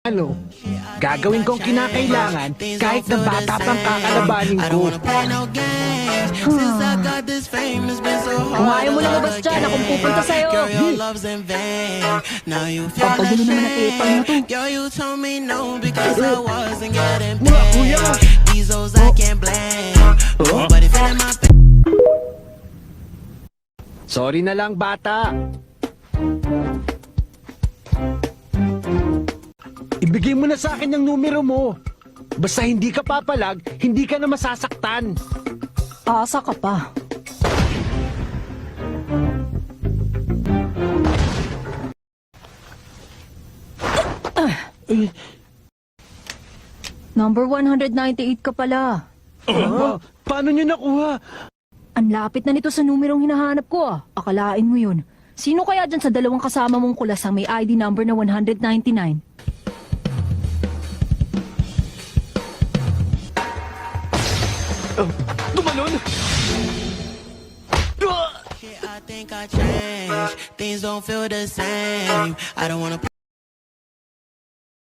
Ano, gagawin kong kinakailangan kahit na bata pang kakalabanin ko. Kung ayaw mo lumabas dyan, akong pupunta sa'yo. Pampagulo naman ang epal na to. Mga kuya! Sorry na lang, bata. Ibigay mo na sa akin yung numero mo. Basta hindi ka papalag, hindi ka na masasaktan. Asa ka pa. Number 198 ka pala. Paano niyo nakuha? Ang lapit na nito sa numerong hinahanap ko ah. Akalain mo yun. Sino kaya dyan sa dalawang kasama mong kulas ang may ID number na 199? Tumalon! I think I changed. Things don't feel the same. I don't wanna